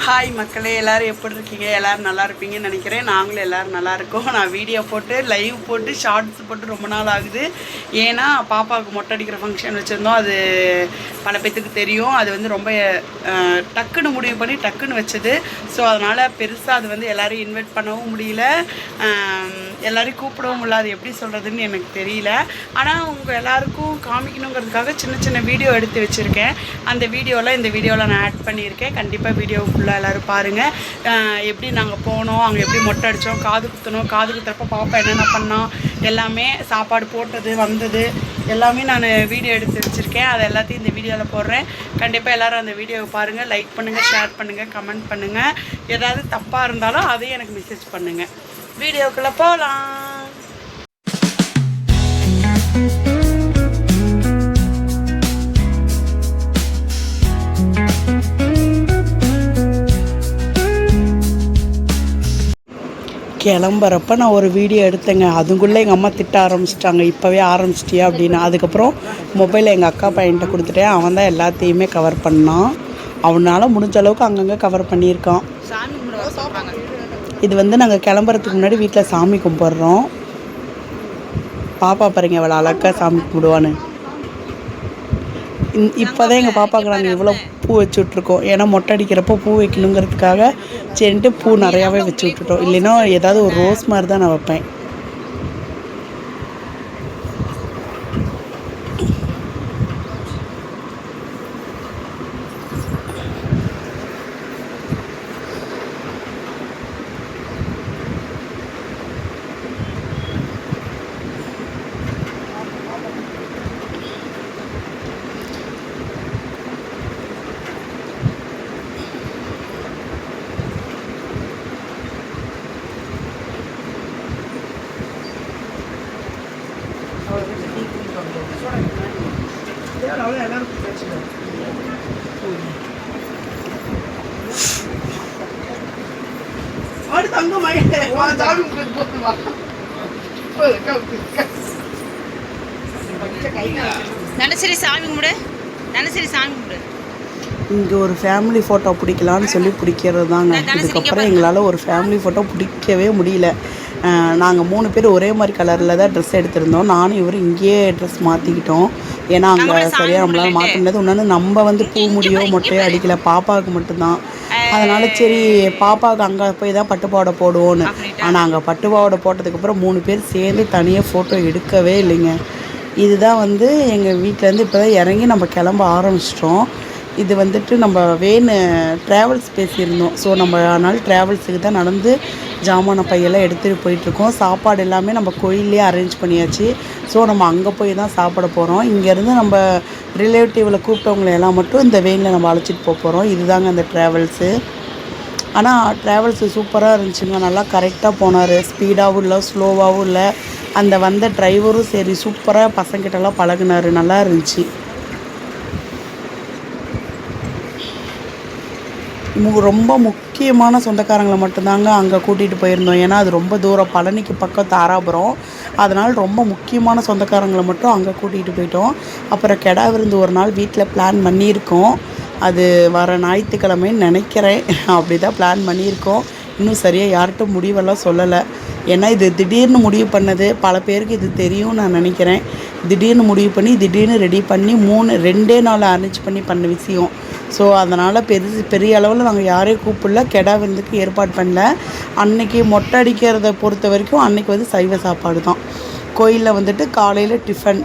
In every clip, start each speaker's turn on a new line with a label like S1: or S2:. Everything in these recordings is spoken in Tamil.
S1: ஹாய் மக்களே, எல்லோரும் எப்படி இருக்கீங்க? எல்லோரும் நல்லா இருப்பீங்கன்னு நினைக்கிறேன். நாங்களும் எல்லோரும் நல்லா இருக்கோம். நான் வீடியோ போட்டு லைவ் போட்டு ஷார்ட்ஸ் போட்டு ரொம்ப நாள் ஆகுது. ஏன்னா பாப்பாவுக்கு மொட்டை அடிக்கிற ஃபங்க்ஷன் வச்சுருந்தோம். அது பல பேத்துக்கு தெரியும். அது வந்து ரொம்ப டக்குன்னு முடிவு பண்ணி டக்குன்னு வச்சது. ஸோ அதனால் பெருசாக அது வந்து எல்லோரையும் இன்வைட் பண்ணவும் முடியல, எல்லோரையும் கூப்பிடவும் முடியல. அது எப்படி சொல்கிறதுன்னு எனக்கு தெரியல. ஆனால் உங்கள் எல்லாருக்கும் காமிக்கணுங்கிறதுக்காக சின்ன சின்ன வீடியோ எடுத்து வச்சுருக்கேன். அந்த வீடியோவில் இந்த வீடியோவில் நான் ஆட் பண்ணியிருக்கேன். கண்டிப்பாக வீடியோ ஃபுல்லாக எல்லோரும் பாருங்கள். எப்படி நாங்கள் போனோம், அங்கே எப்படி மொட்டை அடித்தோம், காது குத்தணும், காது குத்துறப்ப பாப்பா என்னென்ன பண்ணோம், எல்லாமே சாப்பாடு போட்டது வந்தது எல்லாமே நான் வீடியோ எடுத்து வச்சுருக்கேன். அது எல்லாத்தையும் இந்த வீடியோவில் போடுறேன். கண்டிப்பாக எல்லோரும் அந்த வீடியோவை பாருங்கள். லைக் பண்ணுங்கள், ஷேர் பண்ணுங்கள், கமெண்ட் பண்ணுங்கள். ஏதாவது தப்பாக இருந்தாலும் அதையும் எனக்கு மெசேஜ் பண்ணுங்கள். வீடியோக்குள்ளே போகலாம். கிளம்புறப்ப நான் ஒரு வீடியோ எடுத்தேங்க. அதுக்குள்ளே எங்கள் அம்மா திட்ட ஆரம்பிச்சிட்டாங்க, இப்போவே ஆரம்பிச்சிட்டியா அப்படின்னு. அதுக்கப்புறம் மொபைலை எங்கள் அக்கா பையன்கிட்ட கொடுத்துட்டேன். அவன் தான் எல்லாத்தையுமே கவர் பண்ணான். அவனால் முடிஞ்ச அளவுக்கு அங்கங்கே கவர் பண்ணியிருக்கான். இது வந்து நாங்கள் கிளம்புறதுக்கு முன்னாடி வீட்டில் சாமி கும்பிட்றோம். பாப்பா பாருங்க எவ்வளோ அழகாக சாமி கும்பிடுவான்னு. இப்போ தான் எங்கள் பாப்பாவுக்கு நாங்கள் இவ்வளோ பூ வச்சு விட்ருக்கோம். ஏன்னா மொட்டை அடிக்கிறப்போ பூ வைக்கணுங்கிறதுக்காக சரின்ட்டு பூ நிறையாவே வச்சு விட்டுட்டோம். இல்லைன்னா ஏதாவது ஒரு ரோஸ் மாதிரி தான் நான் வைப்பேன். இங்கே ஒரு ஃபேமிலி ஃபோட்டோ பிடிக்கலான்னு சொல்லி பிடிக்கிறது தாங்க. இதுக்கப்புறம் எங்களால் ஒரு ஃபேமிலி ஃபோட்டோ பிடிக்கவே முடியல. நாங்கள் 3 பேர் ஒரே மாதிரி கலரில் தான் ட்ரெஸ் எடுத்திருந்தோம். நானும் இவர் இங்கேயே ட்ரெஸ் மாற்றிக்கிட்டோம். ஏன்னா அங்கே சரியாக நம்மளால் மாற்ற முடியாது. இன்னொன்று நம்ம வந்து பூ முடியோ மொட்டையோ அடிக்கலை, பாப்பாவுக்கு மட்டும்தான். அதனால் சரி பாப்பாவுக்கு அங்கே போய் தான் பட்டுப்பாவடை போடுவோன்னு. ஆனால் அங்கே பட்டுப்பாவடை போட்டதுக்கப்புறம் 3 பேர் சேர்ந்து தனியாக ஃபோட்டோ எடுக்கவே இல்லைங்க. இதுதான் வந்து எங்கள் வீட்டிலேருந்து இப்போ தான் இறங்கி நம்ம கிளம்ப ஆரம்பிச்சிட்டோம். இது வந்துட்டு நம்ம வேன் ட்ராவல்ஸ் பேசியிருந்தோம். ஸோ நம்ம அதனால் ட்ராவல்ஸுக்கு தான் நடந்து ஜாமான பையெல்லாம் எடுத்துகிட்டு போயிட்டுருக்கோம். சாப்பாடு எல்லாமே நம்ம கோயிலே அரேஞ்ச் பண்ணியாச்சு. ஸோ நம்ம அங்கே போய் தான் சாப்பிட போகிறோம். இங்கேருந்து நம்ம ரிலேட்டிவில் கூப்பிட்டவங்களை எல்லாம் மட்டும் இந்த வேனில் நம்ம அழைச்சிட்டு போக போகிறோம். இதுதாங்க அந்த ட்ராவல்ஸு. ஆனால் ட்ராவல்ஸு சூப்பராக இருந்துச்சுங்க. நல்லா கரெக்டாக போனார். ஸ்பீடாகவும் இல்லை, ஸ்லோவாகவும் இல்லை. அந்த வந்த டிரைவரும் சரி சூப்பராக பசங்கிட்டலாம் பழகினார். நல்லா இருந்துச்சு. ரொம்ப முக்கியமான சொந்தக்காரங்களை மட்டும்தாங்க அங்கே கூட்டிகிட்டு போயிருந்தோம். ஏன்னா அது ரொம்ப தூரம், பழனிக்கு பக்கம் தாராபுரம். அதனால் ரொம்ப முக்கியமான சொந்தக்காரங்களை மட்டும் அங்கே கூட்டிகிட்டு போயிட்டோம். அப்புறம் கெடா விருந்து ஒரு நாள் வீட்டில் பிளான் பண்ணியிருக்கோம். அது வர ஞாயிற்றுக்கிழமைன்னு நினைக்கிறேன். அப்படி தான் பிளான் பண்ணியிருக்கோம். இன்னும் சரியாக யார்கிட்டும் முடிவெல்லாம் சொல்லலை. ஏன்னா இது திடீர்னு முடிவு பண்ணது. பல பேருக்கு இது தெரியும் நான் நினைக்கிறேன். திடீர்னு முடிவு பண்ணி திடீர்னு ரெடி பண்ணி 2 நாள் அரேஞ்ச் பண்ண விஷயம். ஸோ அதனால் பெரிய அளவில் நாங்கள் யாரையும் கூப்பிடல. கெடா விருந்துக்கு ஏற்பாடு பண்ணல. அன்றைக்கி மொட்டை அடிக்கிறத பொறுத்த வரைக்கும் அன்றைக்கி வந்து சைவ சாப்பாடு தான். கோயிலில் வந்துட்டு காலையில் டிஃபன்,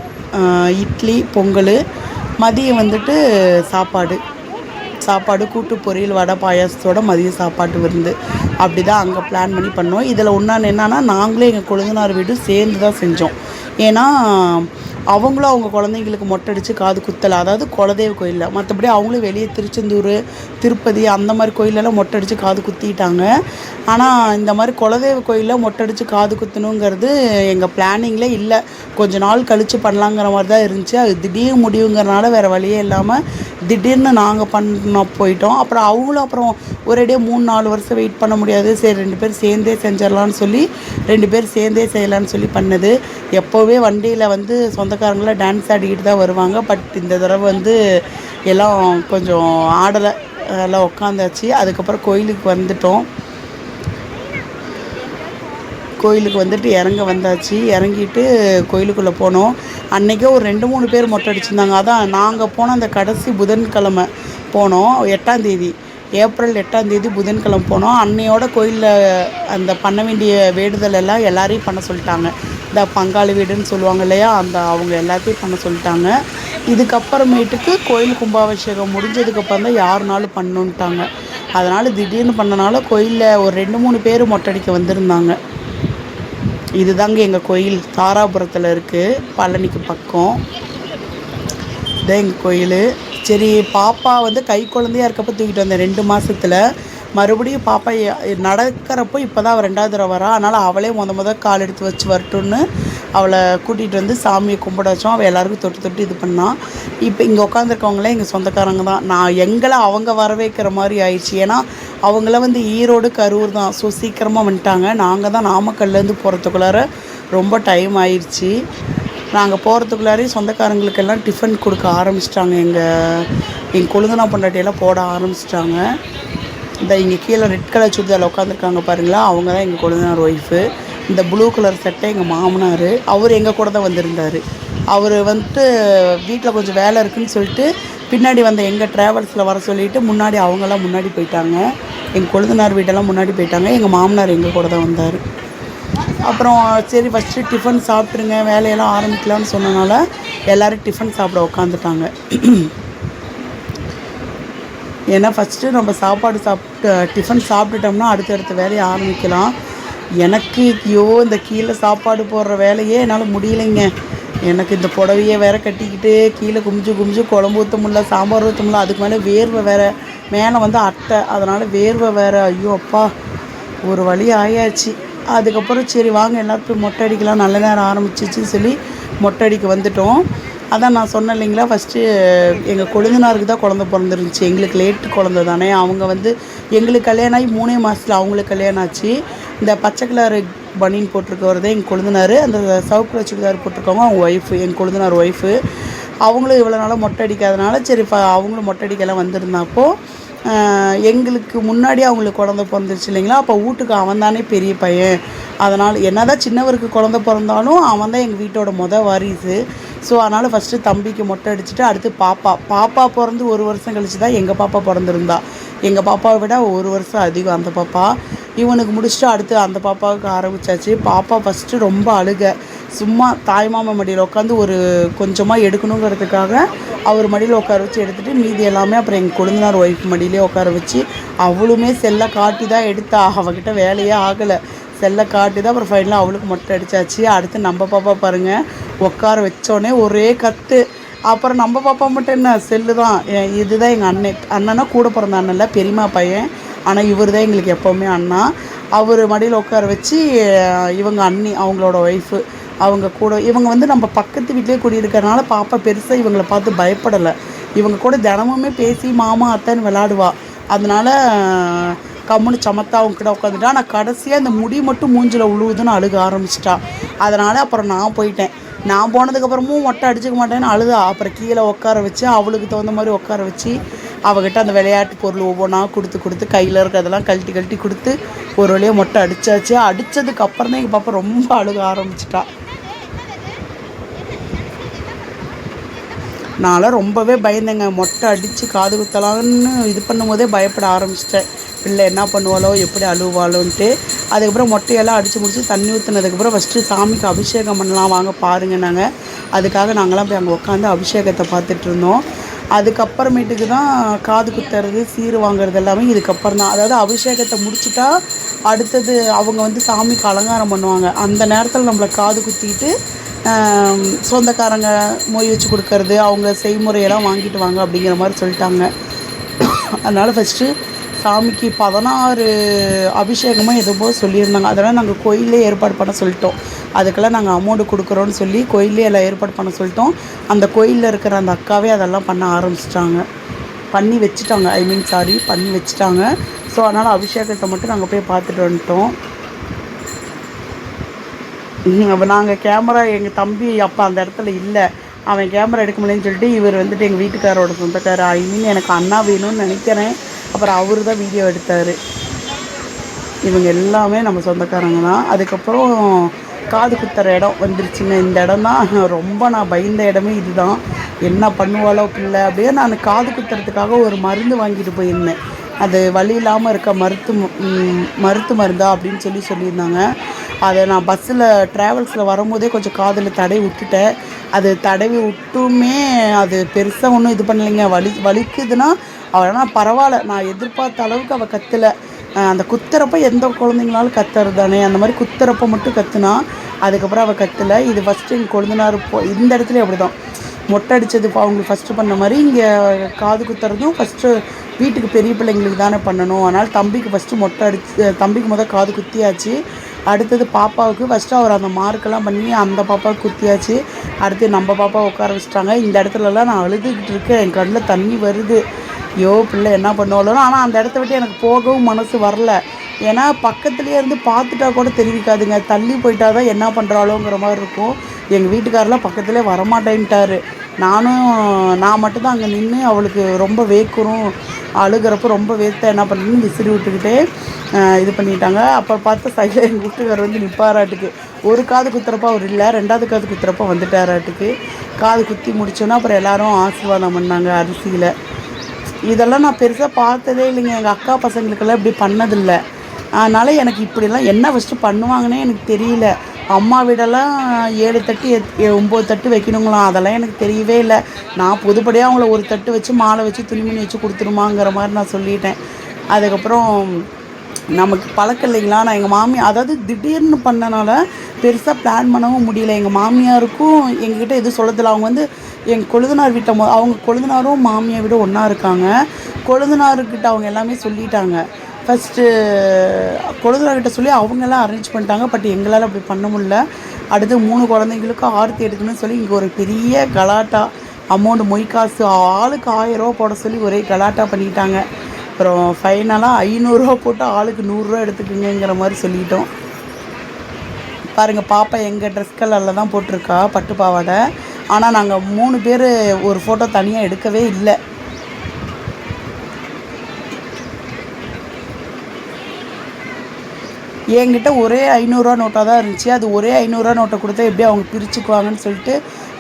S1: இட்லி, பொங்கல், மதியம் வந்துட்டு சாப்பாடு கூட்டு பொரியல் வடை பாயாசத்தோட மதிய சாப்பாட்டு விருந்து. அப்படி தான் அங்கே பிளான் பண்ணி பண்ணோம். இதில் ஒன்றான என்னன்னா, நாங்களே எங்கள் கொழுந்தனார் வீடும் சேர்ந்து தான் செஞ்சோம். ஏன்னா அவங்களும் அவங்க குழந்தைங்களுக்கு மொட்டை அடித்து காது குத்தலை, அதாவது குலதெய்வ கோயிலில். மற்றபடி அவங்களும் வெளியே திருச்செந்தூர், திருப்பதி அந்த மாதிரி கோயிலெல்லாம் மொட்டை அடித்து காது குத்திட்டாங்க. ஆனால் இந்த மாதிரி குலதெய்வ கோயிலில் மொட்டை அடித்து காது குத்தணுங்கிறது எங்கள் பிளானிங்கில் இல்லை. கொஞ்ச நாள் கழித்து பண்ணலாங்கிற மாதிரி தான் இருந்துச்சு. அது திடீர் முடிவுங்கிறனால வேறு வழியே இல்லாமல் திடீர்னு நாங்கள் போயிட்டோம். அப்புறம் அவங்களும் அப்புறம் ஒரேடியே 3-4 வருஷம் வெயிட் பண்ண முடியாது. சரி 2 பேர் சேர்ந்தே செஞ்சிடலான்னு சொல்லி 2 பேர் சேர்ந்தே செய்யலான்னு சொல்லி பண்ணது. எப்போவே வண்டியில் வந்து சொந்தக்காரங்களாம் டான்ஸ் ஆடிக்கிட்டு தான் வருவாங்க. பட் இந்த தடவை வந்து எல்லாம் கொஞ்சம் ஆடலை. எல்லாம் உட்காந்தாச்சு. அதுக்கப்புறம் கோயிலுக்கு வந்துட்டோம். கோயிலுக்கு வந்துட்டு இறங்க வந்தாச்சு. இறங்கிட்டு கோயிலுக்குள்ளே போனோம். அன்றைக்கே ஒரு 2-3 பேர் மொட்டை அடிச்சிருந்தாங்க. அதான் நாங்கள் போன அந்த கடைசி புதன்கிழமை போனோம். 8ஆம் தேதி, ஏப்ரல் 8ஆம் தேதி புதன்கிழமை போனோம். அன்னையோட கோயிலில் அந்த பண்ண வேண்டிய வேண்டுதல் எல்லாம் எல்லாரையும் பண்ண சொல்லிட்டாங்க. இந்த பங்காளி வீடுன்னு சொல்லுவாங்க இல்லையா, அந்த அவங்க எல்லாத்தையும் பண்ண சொல்லிட்டாங்க. இதுக்கப்புறமேட்டுக்கு கோயில் கும்பாபிஷேகம் முடிஞ்சதுக்கப்புறம் தான் யாருனாலும் பண்ணணுன்ட்டாங்க. அதனால் திடீர்னு பண்ணனால கோயிலில் ஒரு 2-3 பேர் மொட்டை அடிக்க வந்திருந்தாங்க. இதுதாங்க எங்கள் கோயில், தாராபுரத்தில் இருக்குது, பழனிக்கு பக்கம். இதான் எங்கள் கோயில். சரி, பாப்பா வந்து கை குழந்தையாக இருக்கப்போ தூக்கிட்டு வந்தேன் 2 மாதத்தில். மறுபடியும் பாப்பா நடக்கிறப்போ இப்போ தான் அவள் 2வது தடவை வரா. அதனால் அவளே முத கால் எடுத்து வச்சு வரட்டுன்னு அவளை கூட்டிகிட்டு வந்து சாமியை கும்பிட வச்சோம். அவள் எல்லாருக்கும் தொட்டு தொட்டு இது பண்ணான். இப்போ இங்கே உட்காந்துருக்கவங்களே எங்கள் சொந்தக்காரங்க தான். நான் எங்களை அவங்க வர வைக்கிற மாதிரி ஆயிடுச்சு. ஏன்னா அவங்கள வந்து ஈரோடு, கரூர் தான். ஸோ சீக்கிரமாக வந்துட்டாங்க. நாங்கள் தான் நாமக்கல்லேருந்து போகிறதுக்குள்ளார ரொம்ப டைம் ஆயிடுச்சு. நாங்கள் போகிறதுக்குள்ளாரே சொந்தக்காரங்களுக்கெல்லாம் டிஃபன் கொடுக்க ஆரம்பிச்சிட்டாங்க. எங்கள் கொழுந்தனா பொண்டாட்டியெல்லாம் போட ஆரம்பிச்சிட்டாங்க. இந்த இங்கே கீழே ரெட் கலர் சுடிதாரில் உட்காந்துருக்காங்க பாருங்களா, அவங்க தான் எங்கள் கொழுந்தனார் ஒய்ஃபு. இந்த ப்ளூ கலர் சட்டை எங்கள் மாமனார். அவர் எங்கள் கூட தான் வந்திருந்தார். அவர் வந்துட்டு வீட்டில் கொஞ்சம் வேலை இருக்குதுன்னு சொல்லிட்டு பின்னாடி வந்த எங்கள் ட்ராவல்ஸில் வர சொல்லிவிட்டு முன்னாடி அவங்கெல்லாம் முன்னாடி போயிட்டாங்க. எங்கள் கொழுந்தனார் வீட்டெல்லாம் முன்னாடி போயிட்டாங்க. எங்கள் மாமனார் எங்கள் கூட தான் வந்தார். அப்புறம் சரி ஃபஸ்ட்டு டிஃபன் சாப்பிட்ருங்க, வேலையெல்லாம் ஆரம்பிக்கலான்னு சொன்னனால எல்லோரும் டிஃபன் சாப்பிட உட்காந்துட்டாங்க. ஏன்னா ஃபஸ்ட்டு நம்ம சாப்பாடு டிஃபன் சாப்பிட்டுட்டோம்னா அடுத்தடுத்த வேலையை ஆரம்பிக்கலாம். எனக்கு இந்த கீழே சாப்பாடு போடுற வேலையே என்னால் முடியலைங்க. எனக்கு இந்த புடவையை வேற கட்டிக்கிட்டு கீழே குமிஞ்சு குழம்பு ஊற்ற முடியல, சாம்பார் ஊற்ற முடியல. அதுக்கு மேலே வேர்வை வேறு, மேலே வந்து அட்டை, அதனால் வேர்வை வேறு. ஐயோ அப்பா, ஒரு வழி ஆயாச்சு. அதுக்கப்புறம் சரி வாங்க எல்லாருக்கும் மொட்டை அடிக்கலாம், நல்ல நேரம் ஆரம்பிச்சிச்சின்னு சொல்லி மொட்டை அடிக்க வந்துட்டோம். அதான் நான் சொன்னேன் இல்லைங்களா, ஃபஸ்ட்டு எங்கள் கொழுந்தனாருக்கு தான் குழந்த பிறந்துருந்துச்சி. எங்களுக்கு லேட்டு குழந்த தானே. அவங்க வந்து எங்களுக்கு கல்யாணம் ஆகி 3 மாதத்தில் அவங்களுக்கு கல்யாணம் ஆச்சு. இந்த பச்சை கலர் பனியன் போட்டிருக்கவர் தான் எங்கள் கொழுந்தனார். அந்த சிவப்பு கலர் சுடிதார் போட்டிருக்கவங்க அவங்க ஒய்ஃபு, எங்கள் கொழுந்தனார் ஒய்ஃபு. அவங்களும் இவ்வளோ நாளாக மொட்டை அடிக்காதனால சரி அவங்களும் மொட்டை அடிக்கலாம் வந்திருந்தப்போ எங்களுக்கு முன்னாடியே அவங்களுக்கு குழந்த பிறந்துருச்சு இல்லைங்களா. அப்போ வீட்டுக்கு அவன் தானே பெரிய பையன். அதனால் என்ன தான் சின்னவருக்கு குழந்த பிறந்தாலும் அவன் தான் எங்கள் வீட்டோட வாரிசு. ஸோ அதனால் ஃபஸ்ட்டு தம்பிக்கு மொட்டை அடிச்சுட்டு அடுத்து பாப்பா பிறந்து 1 வருஷம் கழிச்சு தான் எங்கள் பாப்பா பிறந்திருந்தா. எங்கள் பாப்பாவை விட 1 வருஷம் அதிகம் அந்த பாப்பா. இவனுக்கு முடிச்சுட்டு அடுத்து அந்த பாப்பாவுக்கு ஆரம்பித்தாச்சு. பாப்பா ஃபஸ்ட்டு ரொம்ப அழுக. சும்மா தாய்மாமா மடியில் உட்காந்து ஒரு கொஞ்சமாக எடுக்கணுங்கிறதுக்காக அவர் மடியில் உட்கார வச்சு எடுத்துகிட்டு மீதி எல்லாமே அப்புறம் எங்கள் கொழுந்தனார் ஒய்ஃப் மடியிலே உட்கார வச்சு அவளுமே செல்லை காட்டி தான் எடுத்தா. அவகிட்ட வேலையே ஆகலை, செல்லை காட்டி தான் அப்புறம் ஃபைனலாக அவளுக்கு மொட்டை அடித்தாச்சு. அடுத்து நம்ம பாப்பா பாருங்கள், உட்கார வச்சோடனே ஒரே கத்து. அப்புறம் நம்ம பாப்பா மட்டும் என்ன, செல்லு தான். இதுதான் எங்கள் அண்ணனா கூட பிறந்த அண்ணன்ல, பெரியம்மா பையன். ஆனால் இவர் தான் எங்களுக்கு எப்போவுமே அண்ணா. அவர் மடியில் உட்கார வச்சு இவங்க அண்ணி, அவங்களோட ஒய்ஃபு, அவங்க கூட இவங்க வந்து நம்ம பக்கத்து வீட்டிலே குடியிருக்கிறனால பாப்பா பெருசாக இவங்களை பார்த்து பயப்படலை. இவங்க கூட தினமுமே பேசி மாமா அத்தைன்னு விளாடுவா. அதனால் கம்முன்னு சமத்தா அவங்க கிட்ட உட்காந்துட்டா. ஆனால் கடைசியாக இந்த முடி மட்டும் மூஞ்சில் உழுவுதுன்னு அழுக ஆரம்பிச்சிட்டா. அதனால் அப்புறம் நான் போயிட்டேன். நான் போனதுக்கப்புறமும் மொட்டை அடிச்சுக்க மாட்டேன்னு அழுதா. அப்புறம் கீழே உட்கார வச்சு அவளுக்கு தகுந்த மாதிரி உட்கார வச்சு அவகிட்ட அந்த விளையாட்டு பொருள் ஒவ்வொன்றா கொடுத்து கையில் இருக்கிறதெல்லாம் கழட்டி கொடுத்து ஒரு வழியாக மொட்டை அடித்தாச்சு. அடித்ததுக்கப்புறம் தான் எங்கள் பாப்பா ரொம்ப அழுக ஆரம்பிச்சிட்டா. நான்லாம் ரொம்பவே பயந்தேங்க. மொட்டை அடித்து காது குத்தலான்னு இது பண்ணும்போதே பயப்பட ஆரம்பிச்சிட்டேன். பிள்ளை என்ன பண்ணுவாளோ, எப்படி அழுவாளோன்ட்டு. அதுக்கப்புறம் மொட்டையெல்லாம் அடித்து முடிச்சு தண்ணி ஊற்றுனதுக்கப்புறம் ஃபஸ்ட்டு சாமிக்கு அபிஷேகம் பண்ணலாம் வாங்க பாருங்கள். நாங்கள் அதுக்காக நாங்களாம் போய் அங்கே உட்காந்து அபிஷேகத்தை பார்த்துட்ருந்தோம். அதுக்கப்புறமேட்டுக்கு தான் காது குத்துறது, சீர் வாங்குறது எல்லாமே இதுக்கப்புறம் தான். அதாவது அபிஷேகத்தை முடிச்சுட்டா அடுத்தது அவங்க வந்து சாமிக்கு அலங்காரம் பண்ணுவாங்க. அந்த நேரத்தில் நம்மளை காது குத்திக்கிட்டு சொந்தக்காரங்க மொய் வச்சு கொடுக்கறது, அவங்க செய்முறையெல்லாம் வாங்கிட்டு வாங்க அப்படிங்கிற மாதிரி சொல்லிட்டாங்க. அதனால் ஃபஸ்ட்டு சாமிக்கு 16 அபிஷேகமாக எதுவோ சொல்லியிருந்தாங்க. அதெல்லாம் நாங்கள் கோயிலே ஏற்பாடு பண்ண சொல்லிட்டோம். அதுக்கெல்லாம் நாங்கள் அமௌண்ட்டு கொடுக்குறோன்னு சொல்லி கோயிலே எல்லாம் ஏற்பாடு பண்ண சொல்லிட்டோம். அந்த கோயிலில் இருக்கிற அந்த அக்காவே அதெல்லாம் பண்ண ஆரம்பிச்சிட்டாங்க, பண்ணி வச்சுட்டாங்க. ஸோ அதனால் அபிஷேகத்தை மட்டும் நாங்கள் போய் பார்த்துட்டு வந்துட்டோம். அப்போ நாங்கள் கேமரா, எங்கள் தம்பி அப்போ அந்த இடத்துல இல்லை, அவன் கேமரா எடுக்க முடியலன்னு சொல்லிட்டு இவர் வந்துட்டு எங்கள் வீட்டுக்காரோட சொந்தக்காரர். எனக்கு அண்ணா வேணும்னு நினைக்கிறேன். அப்புறம் அவர் தான் வீடியோ எடுத்தார். இவங்க எல்லாமே நம்ம சொந்தக்காரங்க தான். அதுக்கப்புறம் காது குத்துற இடம் வந்துருச்சுங்க. இந்த இடம் தான் ரொம்ப நான் பயந்த இடமே இது தான். என்ன பண்ணுவாளோ பிள்ளை அப்படியே. நான் காது குத்துறதுக்காக ஒரு மருந்து வாங்கிட்டு போயிருந்தேன். அது வலி இல்லாமல் இருக்க மருத்து மருந்தா அப்படின்னு சொல்லியிருந்தாங்க. அதை நான் பஸ்ஸில் ட்ராவல்ஸில் வரும்போதே கொஞ்சம் காதில் தடவி விட்டுட்டேன். அது தடவி விட்டுமே அது பெருசாக ஒன்றும் இது பண்ணலைங்க. வலிக்குதுன்னா அவள் பரவாயில்ல, நான் எதிர்பார்த்த அளவுக்கு அவள் கத்தலை. அந்த குத்துறப்ப எந்த குழந்தைங்களாலும் கத்துறது தானே, அந்த மாதிரி குத்துறப்ப மட்டும் கத்துனா. அதுக்கப்புறம் அவள் கத்தலை. இது ஃபஸ்ட்டு எங்கள் கொழுந்தனார் இந்த இடத்துலையும் அப்படி தான் மொட்டை அடித்தது அவங்களுக்கு ஃபஸ்ட்டு பண்ண மாதிரி இங்கே காது குத்துறதும் ஃபஸ்ட்டு வீட்டுக்கு பெரிய பிள்ளைங்களுக்கு தானே பண்ணணும். அதனால் தம்பிக்கு ஃபஸ்ட்டு மொட்டை தம்பிக்கு காது குத்தியாச்சு. அடுத்தது பாப்பாவுக்கு ஃபஸ்ட்டு அவர் அந்த மார்க்கெல்லாம் பண்ணி அந்த பாப்பாவுக்கு குத்தியாச்சு. அடுத்து நம்ம பாப்பா உட்கார வச்சுட்டாங்க. இந்த இடத்துலலாம் நான் அழுதுகிட்டு இருக்கேன். என் கண்ணில் தண்ணி வருது. ஐயோ பிள்ளை என்ன பண்ணுவாளோ. ஆனால் அந்த இடத்த விட்டு எனக்கு போகவும் மனசு வரல. ஏன்னா பக்கத்துலேயே இருந்து பார்த்துட்டா கூட தெரிவிக்காதுங்க. தள்ளி போயிட்டா தான் என்ன பண்ணுறாளோங்கிற மாதிரி இருக்கும். எங்கள் வீட்டுக்காரெலாம் பக்கத்துலேயே வரமாட்டேன்ட்டார். நான் மட்டும்தான் அங்கே நின்று அவளுக்கு ரொம்ப வேக்குறும். அழுகிறப்போ ரொம்ப வேர்த்த என்ன பண்ணுன்னு விசிறி விட்டுக்கிட்டே இது பண்ணிட்டாங்க. அப்போ பார்த்து சைடில் எங்கள் வீட்டுக்காரர் வந்து நிற்பாராட்டுக்கு. ஒரு காது குத்துறப்போ அவர் இல்லை, 2வது காது குத்துறப்போ வந்துட்டாராட்டுக்கு. காது குத்தி முடிச்சோன்னா அப்புறம் எல்லோரும் ஆசீர்வாதம் பண்ணாங்க அரிசியில். இதெல்லாம் நான் பெருசாக பார்த்ததே இல்லைங்க. எங்கள் அக்கா பசங்களுக்கெல்லாம் இப்படி பண்ணதில்லை. அதனால் எனக்கு இப்படிலாம் என்ன ஃபஸ்ட்டு பண்ணுவாங்கன்னே எனக்கு தெரியல. அம்மா வீடெல்லாம் 7 தட்டு 9 தட்டு வைக்கணுங்களாம். அதெல்லாம் எனக்கு தெரியவே இல்லை. நான் பொதுப்படியாக அவங்கள ஒரு தட்டு வச்சு மாலை வச்சு துணிமணி வச்சு கொடுத்துருமாங்கிற மாதிரி நான் சொல்லிட்டேன். அதுக்கப்புறம் நமக்கு பழக்கம் இல்லைங்களா. நான் எங்கள் அதாவது திடீர்னு பண்ணனால பெருசாக பிளான் பண்ணவும் முடியல. எங்கள் மாமியாருக்கும் எங்ககிட்ட எதுவும் சொல்லதில்லை. அவங்க வந்து எங்கள் கொழுந்தனார் வீட்டை அவங்க கொழுந்தனாரும் மாமியார் வீடும் ஒன்றா இருக்காங்க. கொழுந்தனார்கிட்ட அவங்க எல்லாமே சொல்லிட்டாங்க. ஃபஸ்ட்டு கொழுந்தனார்கிட்ட சொல்லி அவங்கெல்லாம் அரேஞ்ச் பண்ணிட்டாங்க. பட் எங்களால் அப்படி பண்ண முடியல. அடுத்து 3 குழந்தைங்களுக்கும் ஆர்த்தி எடுக்கணும்னு சொல்லி இங்கே ஒரு பெரிய கலாட்டா. அமௌண்ட்டு மொய் காசு ஆளுக்கு 1000 ரூபா போட சொல்லி ஒரே கலாட்டா பண்ணிட்டாங்க. அப்புறம் ஃபைனலாக 500 ரூபா போட்டு ஆளுக்கு 100 ரூபா எடுத்துக்குங்கிற மாதிரி சொல்லிட்டோம். பாருங்கள், பாப்பா எங்கள் ட்ரெஸ் கலரில் தான் போட்டிருக்கா, பட்டு பாவாடை. ஆனால் நாங்கள் 3 பேர் ஒரு ஃபோட்டோ தனியாக எடுக்கவே இல்லை. என்கிட்ட ஒரே 500 ரூபா நோட்டாக தான் இருந்துச்சு. அது ஒரே 500 ரூபா நோட்டை கொடுத்தா எப்படி அவங்க பிரிச்சுக்குவாங்கன்னு சொல்லிட்டு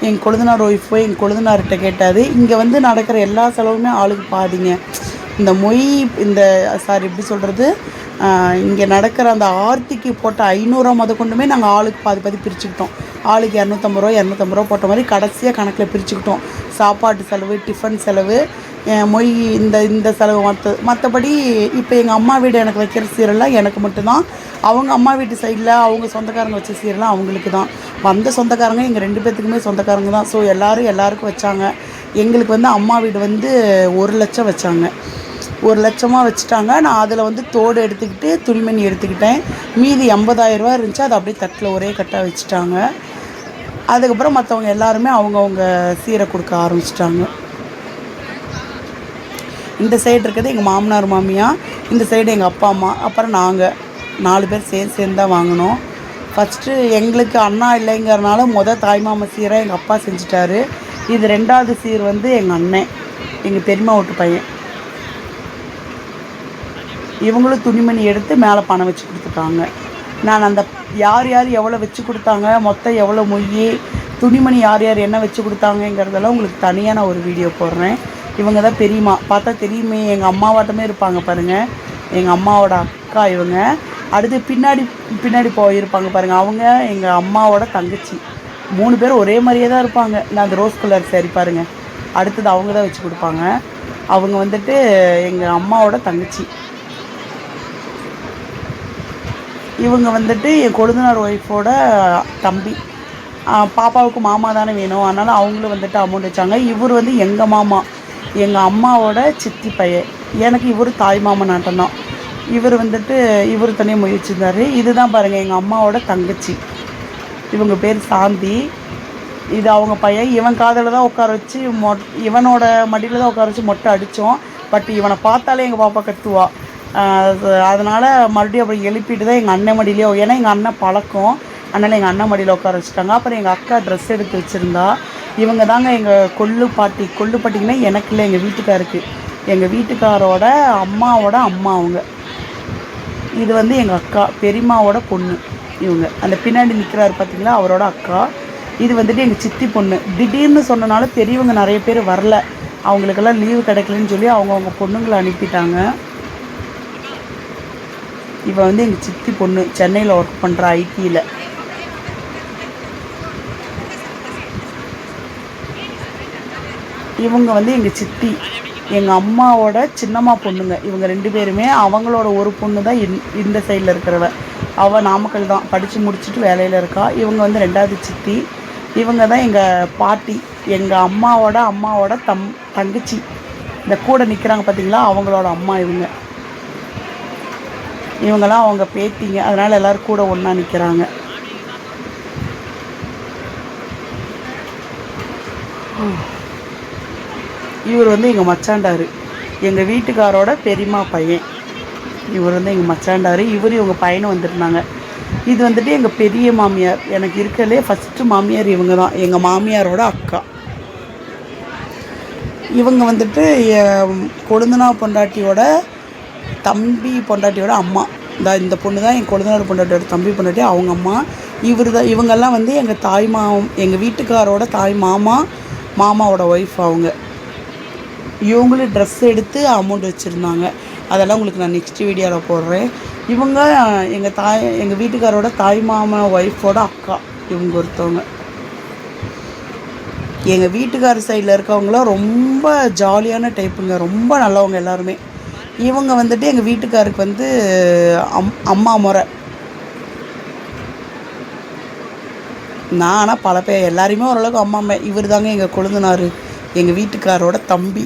S1: எங்கள் கொழுந்தனார் ஒய்ஃப் போய் எங்கள் கொழுந்தனார்கிட்ட கேட்டார். இங்கே வந்து நடக்கிற எல்லா செலவுமே ஆளுக்கு பாதிங்க. இந்த எப்படி சொல்கிறது, இங்கே நடக்கிற அந்த ஆர்த்திக்கு போட்ட 500 ரூபா கொண்டுமே நாங்கள் ஆளுக்கு பாதி பிரிச்சுக்கிட்டோம். ஆளுக்கு 250 ரூபா போட்ட மாதிரி கடைசியாக கணக்கில் பிரிச்சுக்கிட்டோம். சாப்பாட்டு செலவு, டிஃபன் செலவு, இந்த செலவு மற்றபடி. இப்போ எங்கள் அம்மா வீடு எனக்கு வைக்கிற சீரெல்லாம் எனக்கு மட்டும்தான். அவங்க அம்மா வீட்டு சைடில் அவங்க சொந்தக்காரங்க வச்ச சீரெல்லாம் அவங்களுக்கு தான். வந்த சொந்தக்காரங்க எங்கள் 2 பேர்த்துக்குமே சொந்தக்காரங்க தான். ஸோ எல்லாருக்கும் வச்சாங்க. எங்களுக்கு வந்து அம்மா வீடு வந்து 1 லட்சம் வச்சாங்க. 1 லட்சமாக வச்சுட்டாங்க. நான் அதில் வந்து தோடு எடுத்துக்கிட்டு துணிமணி எடுத்துக்கிட்டேன். மீதி 80,000 ரூபா இருந்துச்சு. அதை அப்படியே தட்டில் ஒரே கட்டாக வச்சுட்டாங்க. அதுக்கப்புறம் மற்றவங்க எல்லாருமே அவங்கவுங்க சீரை கொடுக்க ஆரம்பிச்சிட்டாங்க. இந்த சைடு இருக்கிறது எங்கள் மாமனார் மாமியார், இந்த சைடு எங்கள் அப்பா அம்மா, அப்புறம் நாங்கள் 4 பேர் சேர்ந்து தான் வாங்கினோம். ஃபஸ்ட்டு எங்களுக்கு அண்ணா இல்லைங்கிறனால தாய்மாமா சீரை எங்கள் அப்பா செஞ்சிட்டாரு. இது 2வது சீர் வந்து எங்கள் அண்ணன், எங்கள் பெரியம்மா வீட்டு பையன். இவங்களும் துணிமணி எடுத்து மேலே பணம் வச்சு கொடுத்துட்டாங்க. நான் அந்த யார் எவ்வளோ வச்சு கொடுத்தாங்க, மொத்தம் எவ்வளோ மொய், துணிமணி யார் என்ன வச்சு கொடுத்தாங்கங்கிறதெல்லாம் உங்களுக்கு தனியாக நான் ஒரு வீடியோ போடுறேன். இவங்க தான் பெரியம்மா, பார்த்தா தெரியுமே, எங்கள் அம்மாவாட்டமே இருப்பாங்க பாருங்கள். எங்கள் அம்மாவோட அக்கா இவங்க. அடுத்து பின்னாடி போயிருப்பாங்க பாருங்கள், அவங்க எங்கள் அம்மாவோட தங்கச்சி. 3 பேர் ஒரே மாதிரியே தான் இருப்பாங்க. நான் அந்த ரோஸ் கலர் சரி பாருங்கள். அடுத்தது அவங்க தான் வச்சு கொடுப்பாங்க. அவங்க வந்துட்டு எங்கள் அம்மாவோட தங்கச்சி. இவங்க வந்துட்டு என் கொழுந்தனார் ஒய்ஃபோட தம்பி. பாப்பாவுக்கு மாமா தானே வேணும், அதனால் அவங்களும் வந்துட்டு அமௌண்ட் வச்சாங்க. இவர் வந்து எங்கள் மாமா, எங்கள் அம்மாவோட சித்தி பையன். எனக்கு இவர் தாய் மாமன் நாட்டம்தான். இவர் வந்துட்டு இவர் தனியாக முயற்சிருந்தார். இதுதான் பாருங்கள் எங்கள் அம்மாவோட தங்கச்சி. இவங்க பேர் சாந்தி. இது அவங்க பையன். இவன் காதில் தான் உட்கார வச்சு இவனோட மடியில் தான் உட்கார வச்சு மொட்டை அடித்தோம். பட் இவனை பார்த்தாலே எங்கள் பாப்பா கத்துவா. அதனால் மறுபடியும் அப்புறம் எழுப்பிட்டு தான் எங்கள் அண்ணன் மடியிலே, ஏன்னா எங்கள் அண்ணன் பழக்கம், அதனால் எங்கள் அண்ணன் மடியில் உட்கார வச்சுட்டாங்க. அப்புறம் எங்கள் அக்கா ட்ரெஸ் எடுத்து வச்சுருந்தா. இவங்க தாங்க எங்கள் கொள்ளு பாட்டிங்கன்னா எனக்கு இல்லை, எங்கள் வீட்டுக்காருக்கு. எங்கள் வீட்டுக்காரோட அம்மாவோட அம்மா அவங்க. இது வந்து எங்கள் அக்கா, பெரியம்மாவோட பொண்ணு இவங்க. அந்த பின்னாடி நிற்கிறாரு பார்த்தீங்களா, அவரோட அக்கா. இது வந்துட்டு எங்கள் சித்தி பொண்ணு. திடீர்னு சொன்னனால பெரியவங்க நிறைய பேர் வரல, அவங்களுக்கெல்லாம் லீவு கிடைக்கலன்னு சொல்லி அவங்கவுங்க பொண்ணுங்களை அனுப்பிட்டாங்க. இவ வந்து எங்கள் சித்தி பொண்ணு, சென்னையில் ஒர்க் பண்ணுற ஐடியில். இவங்க வந்து எங்கள் சித்தி, எங்கள் அம்மாவோட சின்னம்மா பொண்ணுங்க. இவங்க 2 பேருமே. அவங்களோட ஒரு பொண்ணு தான் இந்த சைடில் இருக்கிறவ. அவள் நாமக்கல் தான், படித்து முடிச்சுட்டு வேலையில் இருக்கா. இவங்க வந்து 2வது சித்தி. இவங்க தான் எங்கள் பாட்டி, எங்கள் அம்மாவோட தங்கச்சி. இந்த கூட நிற்கிறாங்க பார்த்தீங்களா, அவங்களோட அம்மா இவங்க. இவங்கெல்லாம் அவங்க பேத்திங்க, அதனால் எல்லோரும் கூட ஒன்றா நிற்கிறாங்க. இவர் வந்து எங்கள் மச்சாண்டார், எங்கள் வீட்டுக்காரோட பெரியம்மா பையன். இவர் வந்து எங்கள் மச்சாண்டார். இவர் இவங்க பையனும் வந்துருந்தாங்க. இது வந்துட்டு எங்கள் பெரிய மாமியார். எனக்கு இருக்கிறதுலே ஃபஸ்ட்டு மாமியார் இவங்க தான், எங்கள் மாமியாரோட அக்கா. இவங்க வந்துட்டு கொழுந்தனா பொண்டாட்டியோட தம்பி பொண்டாட்டியோட அம்மா. இந்த பொண்ணு தான் என் கொழுந்தனார் பொண்டாட்டியோட தம்பி பொண்டாட்டி, அவங்க அம்மா. இவங்கெல்லாம் வந்து எங்கள் வீட்டுக்காரோட தாய் மாமாவோட ஒய்ஃப் அவங்க. இவங்களும் ட்ரெஸ் எடுத்து அமௌண்ட் வச்சுருந்தாங்க. அதெல்லாம் உங்களுக்கு நான் நெக்ஸ்ட் வீடியோவில் போடுறேன். இவங்க எங்கள் வீட்டுக்காரோட தாய் மாமா ஒய்ஃபோட அக்கா இவங்க ஒருத்தவங்க. எங்கள் வீட்டுக்கார சைடில் இருக்கவங்களாம் ரொம்ப ஜாலியான டைப்புங்க, ரொம்ப நல்லவங்க எல்லாருமே. இவங்க வந்துட்டு எங்கள் வீட்டுக்காருக்கு வந்து அம்மா முறை. நான் ஆனால் பல பேர் எல்லாரையுமே ஓரளவுக்கு அம்மா. இவர் தாங்க எங்கள் கொழுந்தனார், எங்கள் வீட்டுக்காரோட தம்பி.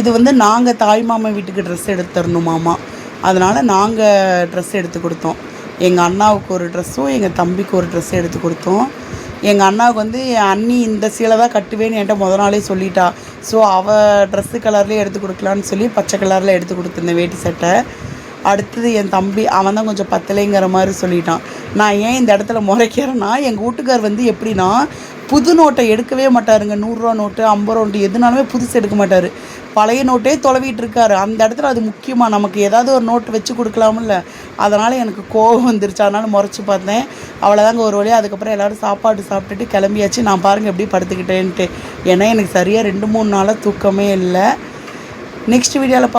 S1: இது வந்து நாங்கள் தாய் மாமா வீட்டுக்கு ட்ரெஸ் எடுத்து தரணுமாமா, அதனால் நாங்கள் ட்ரெஸ் எடுத்து கொடுத்தோம். எங்கள் அண்ணாவுக்கு ஒரு ட்ரெஸ்ஸும் எங்கள் தம்பிக்கு ஒரு ட்ரெஸ்ஸும் எடுத்து கொடுத்தோம். எங்கள் அண்ணாவுக்கு வந்து என் அண்ணி இந்த சீலை தான் கட்டுவேன்னு என்கிட்ட முதல் நாளே சொல்லிட்டா. ஸோ அவள் ட்ரெஸ்ஸு கலர்லேயே எடுத்து கொடுக்கலான்னு சொல்லி பச்சை கலரில் எடுத்து கொடுத்துருந்தேன் வேட்டி சட்டை. அடுத்தது என் தம்பி, அவன் தான் கொஞ்சம் பத்தலைங்கிற மாதிரி சொல்லிட்டான். நான் ஏன் இந்த இடத்துல முறைக்கிறேன்னா, எங்கள் வீட்டுக்கார் வந்து எப்படின்னா, புது நோட்டை எடுக்கவே மாட்டாருங்க. 100 ரூபா நோட்டு, 50 ரூபா நோட்டு எதுனாலுமே புதுசு எடுக்க மாட்டார். பழைய நோட்டே தொலைவிட்டு இருக்காரு. அந்த இடத்துல அது முக்கியமாக நமக்கு ஏதாவது ஒரு நோட்டு வச்சு கொடுக்கலாமில்ல. அதனால் எனக்கு கோபம் வந்துருச்சு, அதனால் முறைச்சி பார்த்தேன். அவ்வளோதாங்க ஒரு வழியாக. அதுக்கப்புறம் எல்லோரும் சாப்பாடு சாப்பிட்டுட்டு கிளம்பியாச்சு. நான் பாருங்கள் எப்படி படுத்துக்கிட்டேன்ட்டு. ஏன்னா எனக்கு சரியாக 2-3 நாளாக தூக்கமே இல்லை. நெக்ஸ்ட் வீடியோவில்